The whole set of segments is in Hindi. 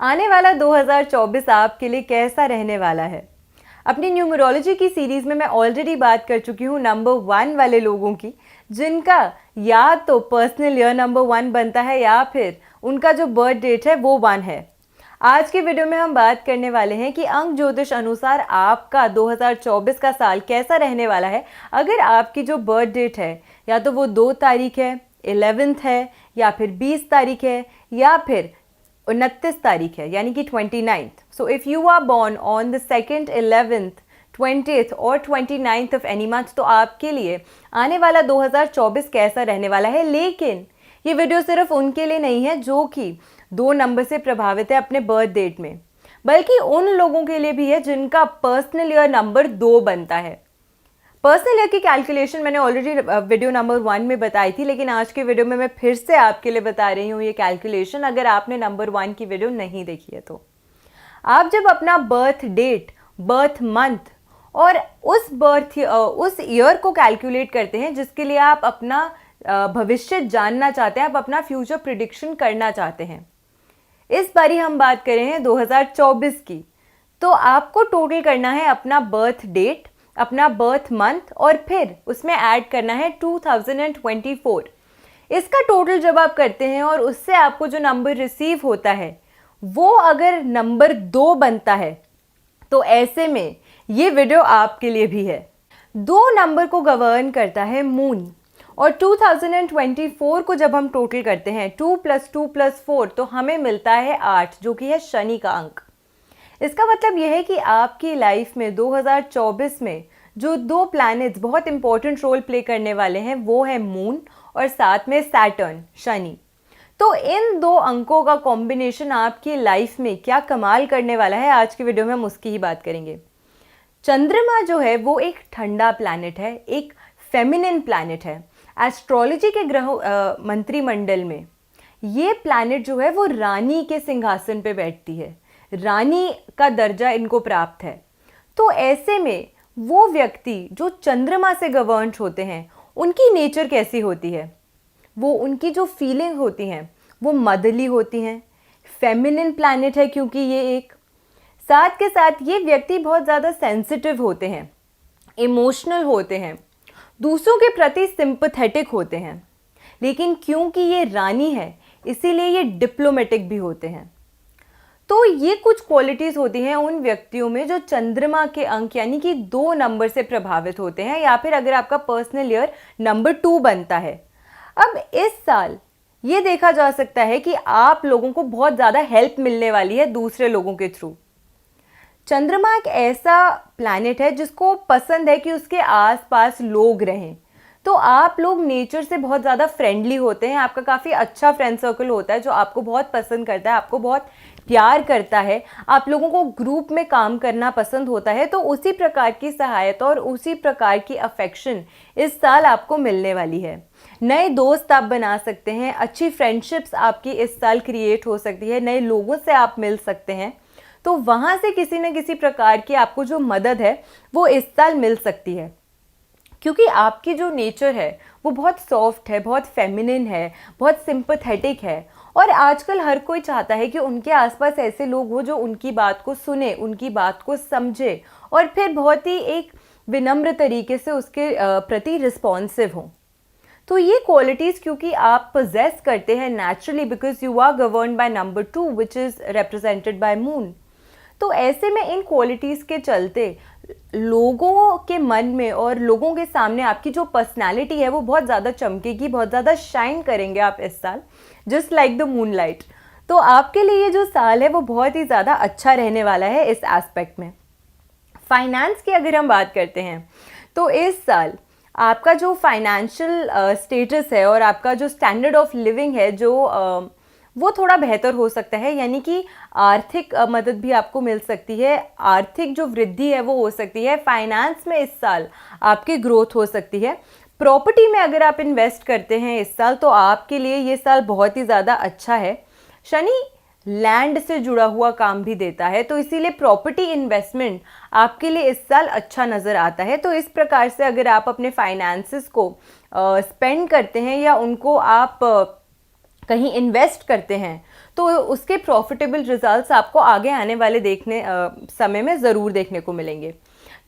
आने वाला 2024 आपके लिए कैसा रहने वाला है? अपनी न्यूमरोलॉजी की सीरीज में मैं ऑलरेडी बात कर चुकी हूँ नंबर 1 वाले लोगों की, जिनका या तो पर्सनल ईयर नंबर 1 बनता है या फिर उनका जो बर्थ डेट है वो 1 है। आज की वीडियो में हम बात करने वाले हैं कि अंक ज्योतिष अनुसार आपका 2024 का साल कैसा रहने वाला है। अगर आपकी जो बर्थ डेट है या तो वो 2 तारीख है, 11th है, या फिर 20 तारीख है, या फिर 29 तारीख है यानी कि 29th। So if you are born on the 2nd, 11th, 20th और 29th ऑफ एनी मंथ, तो आपके लिए आने वाला 2024 कैसा रहने वाला है। लेकिन ये वीडियो सिर्फ उनके लिए नहीं है जो कि 2 नंबर से प्रभावित है अपने बर्थ डेट में, बल्कि उन लोगों के लिए भी है जिनका पर्सनल ईयर नंबर 2 बनता है। पर्सनल ईयर की कैलकुलेशन मैंने ऑलरेडी वीडियो नंबर 1 में बताई थी, लेकिन आज के वीडियो में मैं फिर से आपके लिए बता रही हूँ ये कैलकुलेशन, अगर आपने नंबर 1 की वीडियो नहीं देखी है तो। आप जब अपना बर्थ डेट, बर्थ मंथ और उस ईयर को कैलकुलेट करते हैं जिसके लिए आप अपना भविष्य जानना चाहते हैं, आप अपना फ्यूचर प्रिडिक्शन करना चाहते हैं। इस बारी हम बात कर रहे हैं 2024 की, तो आपको टोटल करना है अपना बर्थ डेट, अपना बर्थ मंथ और फिर उसमें ऐड करना है 2024। इसका टोटल जब आप करते हैं और उससे आपको जो नंबर रिसीव होता है वो अगर नंबर 2 बनता है, तो ऐसे में ये वीडियो आपके लिए भी है। 2 नंबर को गवर्न करता है मून, और 2024 को जब हम टोटल करते हैं 2 + 2 + 4 तो हमें मिलता है 8, जो कि है शनि का अंक। इसका मतलब यह है कि आपकी लाइफ में 2024 में जो 2 प्लैनेट्स बहुत इंपॉर्टेंट रोल प्ले करने वाले हैं वो है मून और साथ में सैटर्न, शनि। तो इन 2 अंकों का कॉम्बिनेशन आपकी लाइफ में क्या कमाल करने वाला है, आज की वीडियो में हम उसकी ही बात करेंगे। चंद्रमा जो है वो एक ठंडा प्लैनेट है, एक फेमिनिन प्लैनेट है। एस्ट्रोलॉजी के ग्रह मंत्रिमंडल में ये प्लैनेट जो है वो रानी के सिंहासन पे बैठती है, रानी का दर्जा इनको प्राप्त है। तो ऐसे में वो व्यक्ति जो चंद्रमा से गवर्न्ड होते हैं उनकी नेचर कैसी होती है, वो उनकी जो फीलिंग होती हैं वो मदरली होती हैं। फेमिनिन प्लैनेट है क्योंकि ये एक, साथ के साथ ये व्यक्ति बहुत ज़्यादा सेंसिटिव होते हैं, इमोशनल होते हैं, दूसरों के प्रति सिंपैथेटिक होते हैं। लेकिन क्योंकि ये रानी है इसीलिए ये डिप्लोमेटिक भी होते हैं। तो ये कुछ क्वालिटीज़ होती हैं उन व्यक्तियों में जो चंद्रमा के अंक यानी कि 2 नंबर से प्रभावित होते हैं, या फिर अगर आपका पर्सनल ईयर नंबर 2 बनता है। अब इस साल ये देखा जा सकता है कि आप लोगों को बहुत ज़्यादा हेल्प मिलने वाली है दूसरे लोगों के थ्रू। चंद्रमा एक ऐसा प्लैनेट है जिसको पसंद है कि उसके आसपास लोग रहें। तो आप लोग नेचर से बहुत ज़्यादा फ्रेंडली होते हैं, आपका काफ़ी अच्छा फ्रेंड सर्कल होता है जो आपको बहुत पसंद करता है, आपको बहुत प्यार करता है, आप लोगों को ग्रुप में काम करना पसंद होता है। तो उसी प्रकार की सहायता और उसी प्रकार की अफेक्शन इस साल आपको मिलने वाली है। नए दोस्त आप बना सकते हैं, अच्छी फ्रेंडशिप्स आपकी इस साल क्रिएट हो सकती है, नए लोगों से आप मिल सकते हैं। तो वहाँ से किसी न किसी प्रकार की आपको जो मदद है वो इस साल मिल सकती है, क्योंकि आपकी जो नेचर है वो बहुत सॉफ्ट है, बहुत फेमिनिन है, बहुत सिंपैथेटिक है। और आजकल हर कोई चाहता है कि उनके आसपास ऐसे लोग हो जो उनकी बात को सुने, उनकी बात को समझे और फिर बहुत ही एक विनम्र तरीके से उसके प्रति रिस्पॉन्सिव हों। तो ये क्वालिटीज़ क्योंकि आप पोजेस करते हैं naturally, because you are governed by number 2 which is represented by moon. तो ऐसे में इन क्वालिटीज़ के चलते लोगों के मन में और लोगों के सामने आपकी जो पर्सनालिटी है वो बहुत ज़्यादा चमकेगी, बहुत ज़्यादा शाइन करेंगे आप इस साल, जस्ट लाइक द मूनलाइट। तो आपके लिए ये जो साल है वो बहुत ही ज़्यादा अच्छा रहने वाला है इस एस्पेक्ट में। फाइनेंस की अगर हम बात करते हैं तो इस साल आपका जो फाइनेंशियल स्टेटस है और आपका जो स्टैंडर्ड ऑफ लिविंग है वो थोड़ा बेहतर हो सकता है, यानी कि आर्थिक मदद भी आपको मिल सकती है, आर्थिक जो वृद्धि है वो हो सकती है। फाइनेंस में इस साल आपकी ग्रोथ हो सकती है। प्रॉपर्टी में अगर आप इन्वेस्ट करते हैं इस साल तो आपके लिए ये साल बहुत ही ज़्यादा अच्छा है। शनि लैंड से जुड़ा हुआ काम भी देता है, तो इसीलिए प्रॉपर्टी इन्वेस्टमेंट आपके लिए इस साल अच्छा नज़र आता है। तो इस प्रकार से अगर आप अपने फाइनेंसेस को स्पेंड करते हैं या उनको आप कहीं इन्वेस्ट करते हैं तो उसके प्रॉफिटेबल रिजल्ट्स आपको आगे आने वाले समय में ज़रूर देखने को मिलेंगे।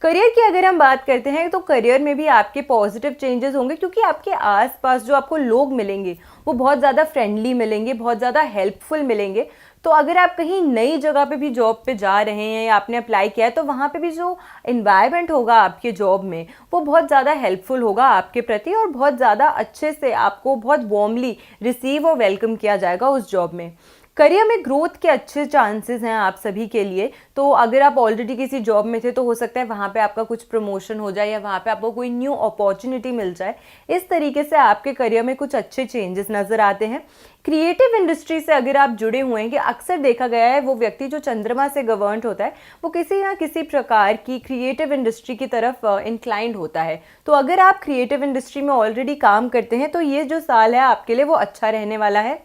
करियर की अगर हम बात करते हैं तो करियर में भी आपके पॉजिटिव चेंजेस होंगे, क्योंकि आपके आसपास जो आपको लोग मिलेंगे वो बहुत ज़्यादा फ्रेंडली मिलेंगे, बहुत ज़्यादा हेल्पफुल मिलेंगे। तो अगर आप कहीं नई जगह पे भी जॉब पे जा रहे हैं या आपने अप्लाई किया है तो वहाँ पे भी जो इन्वायरमेंट होगा आपके जॉब में वो बहुत ज़्यादा हेल्पफुल होगा आपके प्रति, और बहुत ज़्यादा अच्छे से आपको बहुत वार्मली रिसीव और वेलकम किया जाएगा उस जॉब में। करियर में ग्रोथ के अच्छे चांसेस हैं आप सभी के लिए। तो अगर आप ऑलरेडी किसी जॉब में थे तो हो सकता है वहाँ पे आपका कुछ प्रमोशन हो जाए या वहाँ पे आपको कोई न्यू अपॉर्चुनिटी मिल जाए। इस तरीके से आपके करियर में कुछ अच्छे चेंजेस नज़र आते हैं। क्रिएटिव इंडस्ट्री से अगर आप जुड़े हुए हैं, कि अक्सर देखा गया है वो व्यक्ति जो चंद्रमा से गवर्न्ड होता है वो किसी ना किसी प्रकार की क्रिएटिव इंडस्ट्री की तरफ इंक्लाइंड होता है। तो अगर आप क्रिएटिव इंडस्ट्री में ऑलरेडी काम करते हैं तो ये जो साल है आपके लिए वो अच्छा रहने वाला है।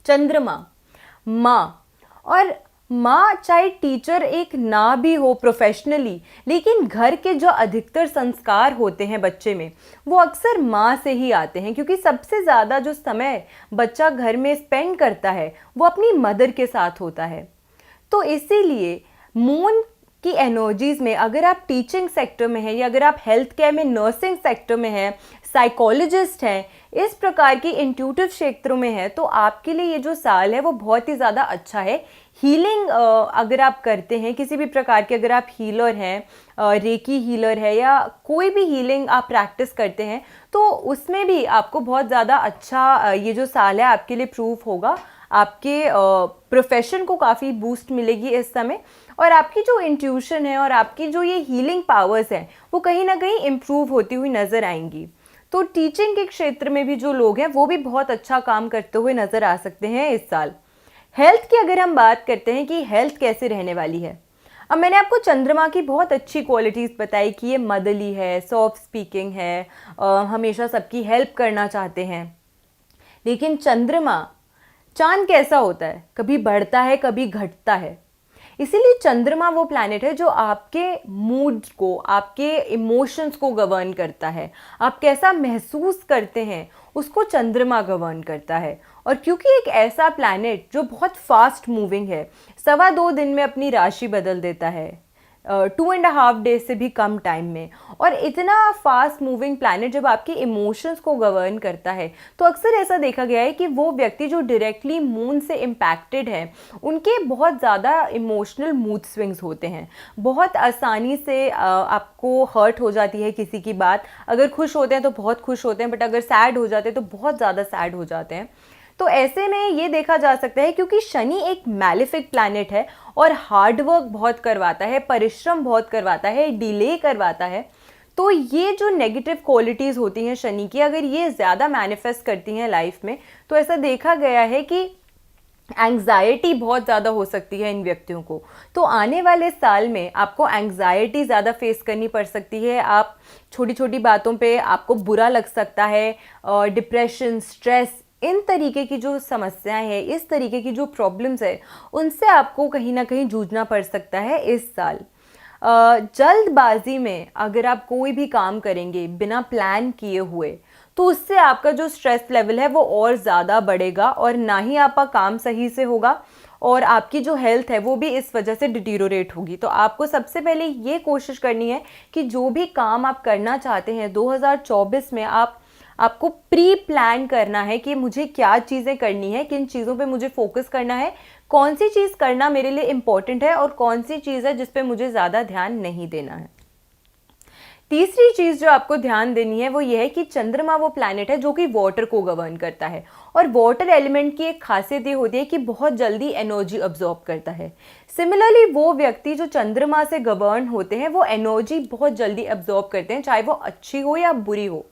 चंद्रमा माँ, और माँ चाहे टीचर एक ना भी हो प्रोफेशनली, लेकिन घर के जो अधिकतर संस्कार होते हैं बच्चे में वो अक्सर माँ से ही आते हैं, क्योंकि सबसे ज़्यादा जो समय बच्चा घर में स्पेंड करता है वो अपनी मदर के साथ होता है। तो इसीलिए मून की एनर्जीज़ में अगर आप टीचिंग सेक्टर में हैं या अगर आप हेल्थ केयर में नर्सिंग सेक्टर में हैं, साइकोलॉजिस्ट हैं, इस प्रकार की इंट्यूटिव क्षेत्रों में है, तो आपके लिए ये जो साल है वो बहुत ही ज़्यादा अच्छा है। हीलिंग अगर आप करते हैं किसी भी प्रकार के, अगर आप हीलर हैं, रेकी हीलर है या कोई भी हीलिंग आप प्रैक्टिस करते हैं तो उसमें भी आपको बहुत ज़्यादा अच्छा ये जो साल है आपके लिए प्रूफ होगा। आपके प्रोफेशन को काफ़ी बूस्ट मिलेगी इस समय, और आपकी जो इंट्यूशन है और आपकी जो ये हीलिंग पावर्स हैं वो कहीं ना कहीं इम्प्रूव होती हुई नज़र आएंगी। तो टीचिंग के क्षेत्र में भी जो लोग हैं वो भी बहुत अच्छा काम करते हुए नज़र आ सकते हैं इस साल। हेल्थ की अगर हम बात करते हैं कि हेल्थ कैसे रहने वाली है, अब मैंने आपको चंद्रमा की बहुत अच्छी क्वालिटीज़ बताई कि ये मदरली है, सॉफ्ट स्पीकिंग है, हमेशा सबकी हेल्प करना चाहते हैं। लेकिन चंद्रमा, चांद कैसा होता है, कभी बढ़ता है कभी घटता है। इसीलिए चंद्रमा वो प्लैनेट है जो आपके मूड को, आपके इमोशंस को गवर्न करता है। आप कैसा महसूस करते हैं उसको चंद्रमा गवर्न करता है। और क्योंकि एक ऐसा प्लैनेट जो बहुत फास्ट मूविंग है, 2.25 दिन में अपनी राशि बदल देता है, 2.5 डेज से भी कम टाइम में, और इतना फास्ट मूविंग प्लैनेट जब आपके इमोशंस को गवर्न करता है तो अक्सर ऐसा देखा गया है कि वो व्यक्ति जो डायरेक्टली मून से इम्पैक्टेड है उनके बहुत ज़्यादा इमोशनल मूड स्विंग्स होते हैं। बहुत आसानी से आपको हर्ट हो जाती है किसी की बात, अगर खुश होते हैं तो बहुत खुश होते हैं, बट अगर सैड हो जाते हैं तो बहुत ज़्यादा सैड हो जाते हैं। तो ऐसे में ये देखा जा सकता है क्योंकि शनि एक मैलेफिक प्लैनेट है और हार्डवर्क बहुत करवाता है, परिश्रम बहुत करवाता है, डिले करवाता है। तो ये जो नेगेटिव क्वालिटीज़ होती हैं शनि की, अगर ये ज़्यादा मैनिफेस्ट करती हैं लाइफ में तो ऐसा देखा गया है कि एंग्जाइटी बहुत ज़्यादा हो सकती है इन व्यक्तियों को। तो आने वाले साल में आपको एंग्जाइटी ज़्यादा फेस करनी पड़ सकती है। आप छोटी छोटी बातों पे आपको बुरा लग सकता है, डिप्रेशन, स्ट्रेस, इन तरीके की जो समस्याएं हैं, इस तरीके की जो प्रॉब्लम्स है, उनसे आपको कहीं ना कहीं जूझना पड़ सकता है इस साल। जल्दबाजी में अगर आप कोई भी काम करेंगे बिना प्लान किए हुए तो उससे आपका जो स्ट्रेस लेवल है वो और ज़्यादा बढ़ेगा और ना ही आपका काम सही से होगा और आपकी जो हेल्थ है वो भी इस वजह से डिटीरोरेट होगी। तो आपको सबसे पहले ये कोशिश करनी है कि जो भी काम आप करना चाहते हैं 2024 में आपको प्री प्लान करना है कि मुझे क्या चीज़ें करनी है, किन चीज़ों पे मुझे फोकस करना है, कौन सी चीज़ करना मेरे लिए इम्पॉर्टेंट है और कौन सी चीज़ है जिस पे मुझे ज़्यादा ध्यान नहीं देना है। तीसरी चीज़ जो आपको ध्यान देनी है वो ये है कि चंद्रमा वो प्लैनेट है जो कि वाटर को गवर्न करता है और वाटर एलिमेंट की एक खासियत ये होती है कि बहुत जल्दी एनर्जी अब्जॉर्ब करता है। सिमिलरली वो व्यक्ति जो चंद्रमा से गवर्न होते हैं वो एनर्जी बहुत जल्दी अब्जॉर्ब करते हैं, चाहे वो अच्छी हो या बुरी हो।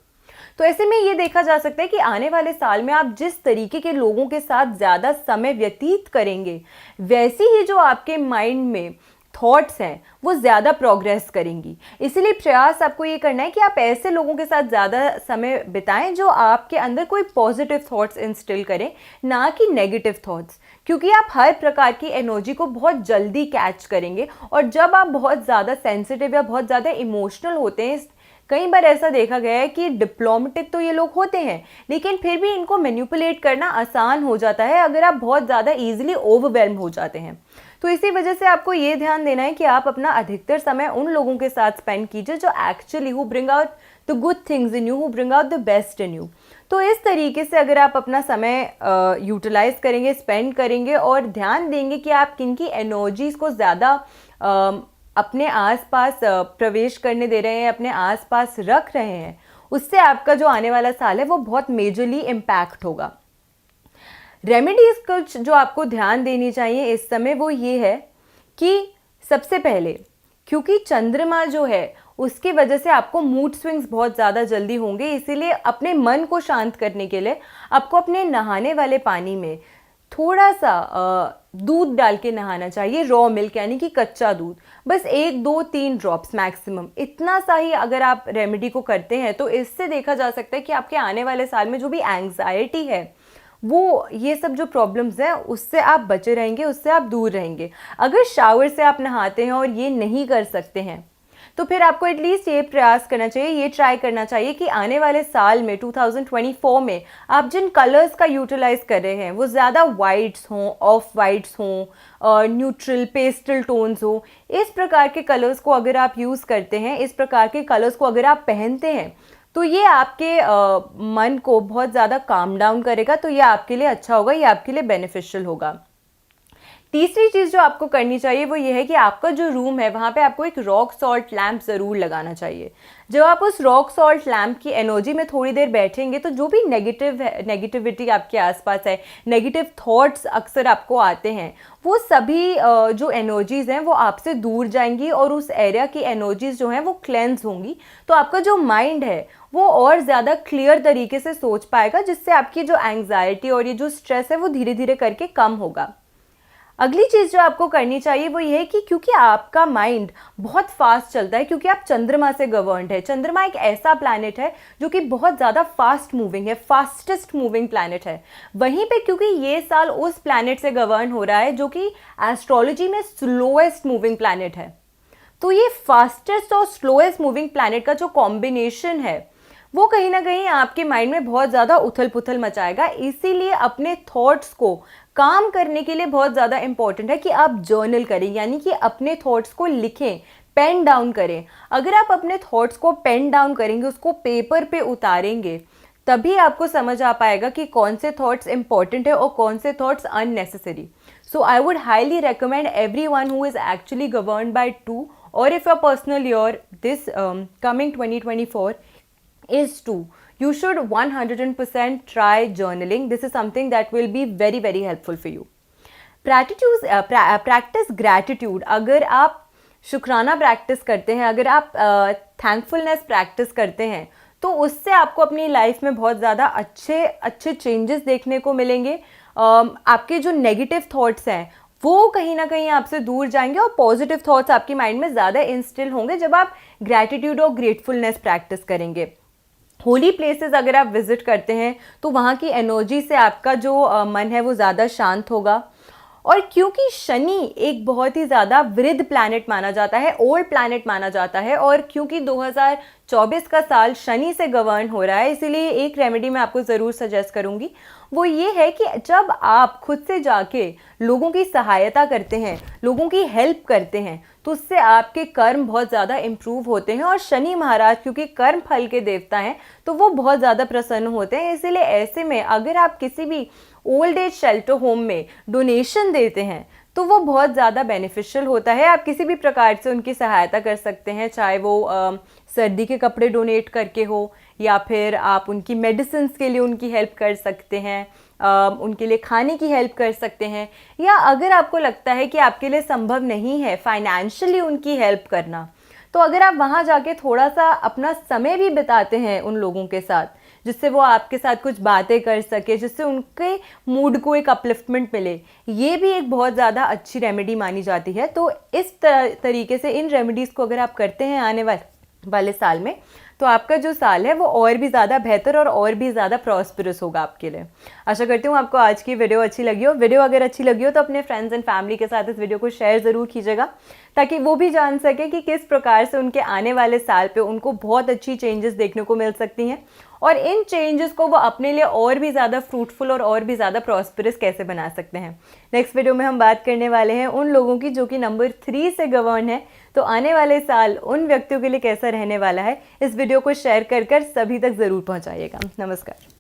तो ऐसे में ये देखा जा सकता है कि आने वाले साल में आप जिस तरीके के लोगों के साथ ज़्यादा समय व्यतीत करेंगे वैसी ही जो आपके माइंड में थॉट्स हैं वो ज़्यादा प्रोग्रेस करेंगी। इसीलिए प्रयास आपको ये करना है कि आप ऐसे लोगों के साथ ज़्यादा समय बिताएं जो आपके अंदर कोई पॉजिटिव थॉट्स इंस्टिल करें, ना कि नेगेटिव थॉट्स, क्योंकि आप हर प्रकार की एनर्जी को बहुत जल्दी कैच करेंगे और जब आप बहुत ज़्यादा सेंसिटिव या बहुत ज़्यादा इमोशनल होते हैं कई बार ऐसा देखा गया है कि डिप्लोमेटिक तो ये लोग होते हैं, लेकिन फिर भी इनको मैनिपुलेट करना आसान हो जाता है अगर आप बहुत ज़्यादा ईजिली ओवरवेल्म हो जाते हैं। तो इसी वजह से आपको ये ध्यान देना है कि आप अपना अधिकतर समय उन लोगों के साथ स्पेंड कीजिए जो actually who bring out the good things in you, who bring out the best in you. तो इस तरीके से अगर आप अपना समय यूटिलाइज करेंगे, स्पेंड करेंगे और ध्यान देंगे कि आप किन की एनर्जीज़ को ज़्यादा अपने आसपास प्रवेश करने दे रहे हैं, अपने आसपास रख रहे हैं, उससे आपका जो आने वाला साल है वो बहुत मेजरली इम्पैक्ट होगा। रेमेडीज़ कुछ जो आपको ध्यान देनी चाहिए इस समय वो ये है कि सबसे पहले, क्योंकि चंद्रमा जो है उसकी वजह से आपको मूड स्विंग्स बहुत ज़्यादा जल्दी होंगे, इसीलिए अपने मन को शांत करने के लिए आपको अपने नहाने वाले पानी में थोड़ा सा दूध डाल के नहाना चाहिए, रॉ मिल्क यानी कि कच्चा दूध, बस 1 2 3 ड्रॉप्स मैक्सिमम, इतना सा ही अगर आप रेमेडी को करते हैं तो इससे देखा जा सकता है कि आपके आने वाले साल में जो भी एंग्जाइटी है, वो ये सब जो प्रॉब्लम्स हैं उससे आप बचे रहेंगे, उससे आप दूर रहेंगे। अगर शावर से आप नहाते हैं और ये नहीं कर सकते हैं तो फिर आपको एटलीस्ट ये प्रयास करना चाहिए, ये ट्राई करना चाहिए कि आने वाले साल में 2024 में आप जिन कलर्स का यूटिलाइज कर रहे हैं वो ज़्यादा वाइट्स हों, ऑफ वाइट्स हों, न्यूट्रल पेस्टल टोन्स हो, इस प्रकार के कलर्स को अगर आप यूज़ करते हैं, इस प्रकार के कलर्स को अगर आप पहनते हैं तो ये आपके मन को बहुत ज़्यादा काम डाउन करेगा, तो ये आपके लिए अच्छा होगा, ये आपके लिए बेनिफिशियल होगा। तीसरी चीज़ जो आपको करनी चाहिए वो ये है कि आपका जो रूम है वहाँ पे आपको एक रॉक सॉल्ट लैम्प ज़रूर लगाना चाहिए। जब आप उस रॉक सॉल्ट लैम्प की एनर्जी में थोड़ी देर बैठेंगे तो जो भी नेगेटिविटी आपके आसपास है, नेगेटिव थॉट्स अक्सर आपको आते हैं, वो सभी जो एनर्जीज़ हैं वो आपसे दूर जाएंगी और उस एरिया की एनर्जीज़ जो हैं वो क्लेंस होंगी। तो आपका जो माइंड है वो और ज़्यादा क्लियर तरीके से सोच पाएगा, जिससे आपकी जो एंग्जाइटी और ये जो स्ट्रेस है वो धीरे धीरे करके कम होगा। अगली चीज़ जो आपको करनी चाहिए वो ये है कि क्योंकि आपका माइंड बहुत फास्ट चलता है, क्योंकि आप चंद्रमा से गवर्नड है, चंद्रमा एक ऐसा प्लैनेट है जो कि बहुत ज़्यादा फास्ट मूविंग है, फास्टेस्ट मूविंग प्लैनेट है। वहीं पे क्योंकि ये साल उस प्लैनेट से गवर्न हो रहा है जो कि एस्ट्रोलॉजी में स्लोएस्ट मूविंग प्लैनेट है, तो ये फास्टेस्ट और स्लोएस्ट मूविंग प्लैनेट का जो कॉम्बिनेशन है वो कहीं ना कहीं आपके माइंड में बहुत ज़्यादा उथल पुथल मचाएगा। इसीलिए अपने थॉट्स को काम करने के लिए बहुत ज़्यादा इंपॉर्टेंट है कि आप जर्नल करें, यानी कि अपने थॉट्स को लिखें, पेन डाउन करें। अगर आप अपने थॉट्स को पेन डाउन करेंगे, उसको पेपर पे उतारेंगे, तभी आपको समझ आ पाएगा कि कौन से थॉट्स इंपॉर्टेंट है और कौन से thoughts unnecessary. So I would highly recommend everyone who is actually governed by 2, or if your personal year this coming 2024 is 2, you should 100% try journaling. This is something that will be very very helpful for you. Practice gratitude. अगर आप शुक्राना प्रैक्टिस करते हैं, अगर आप थैंकफुलनेस प्रैक्टिस करते हैं, तो उससे आपको अपनी लाइफ में बहुत ज़्यादा अच्छे चेंजेस देखने को मिलेंगे। आपके जो नेगेटिव थॉट्स हैं वो कहीं ना कहीं आपसे दूर जाएंगे और पॉजिटिव थॉट्स आपकी माइंड में ज़्यादा इंस्टिल होंगे जब आप ग्रैटिट्यूड और ग्रेटफुलनेस प्रैक्टिस करेंगे। होली प्लेसेस अगर आप विजिट करते हैं तो वहाँ की एनर्जी से आपका जो मन है वो ज़्यादा शांत होगा। और क्योंकि शनि एक बहुत ही ज़्यादा वृद्ध प्लैनेट माना जाता है, ओल्ड प्लैनेट माना जाता है, और क्योंकि 2024 का साल शनि से गवर्न हो रहा है, इसीलिए एक रेमेडी मैं आपको ज़रूर सजेस्ट करूँगी, वो ये है कि जब आप खुद से जाके लोगों की सहायता करते हैं, लोगों की हेल्प करते हैं, तो उससे आपके कर्म बहुत ज़्यादा इम्प्रूव होते हैं। और शनि महाराज क्योंकि कर्म फल के देवता हैं तो वो बहुत ज़्यादा प्रसन्न होते हैं। इसीलिए ऐसे में अगर आप किसी भी ओल्ड एज शेल्टर होम में डोनेशन देते हैं तो वो बहुत ज़्यादा बेनिफिशियल होता है। आप किसी भी प्रकार से उनकी सहायता कर सकते हैं, चाहे वो सर्दी के कपड़े डोनेट करके हो, या फिर आप उनकी मेडिसिन्स के लिए उनकी हेल्प कर सकते हैं, उनके लिए खाने की हेल्प कर सकते हैं, या अगर आपको लगता है कि आपके लिए संभव नहीं है फाइनेंशियली उनकी हेल्प करना, तो अगर आप वहाँ जाके थोड़ा सा अपना समय भी बिताते हैं उन लोगों के साथ, जिससे वो आपके साथ कुछ बातें कर सके, जिससे उनके मूड को एक अपलिफ्टमेंट मिले, ये भी एक बहुत ज़्यादा अच्छी रेमेडी मानी जाती है। तो इस तरीके से इन रेमेडीज़ को अगर आप करते हैं आने वाले साल में, तो आपका जो साल है वो और भी ज़्यादा बेहतर और भी ज़्यादा प्रॉस्परस होगा आपके लिए। आशा करती हूँ आपको आज की वीडियो अच्छी लगी हो। वीडियो अगर अच्छी लगी हो तो अपने फ्रेंड्स एंड फैमिली के साथ इस वीडियो को शेयर ज़रूर कीजिएगा, ताकि वो भी जान सके कि किस प्रकार से उनके आने वाले साल पे उनको बहुत अच्छी चेंजेस देखने को मिल सकती हैं और इन चेंजेस को वो अपने लिए और भी ज़्यादा फ्रूटफुल और भी ज़्यादा प्रॉस्परस कैसे बना सकते हैं। नेक्स्ट वीडियो में हम बात करने वाले हैं उन लोगों की जो कि नंबर 3 से गवर्न है, तो आने वाले साल उन व्यक्तियों के लिए कैसा रहने वाला है। इस वीडियो को शेयर कर सभी तक ज़रूर पहुँचाइएगा। नमस्कार।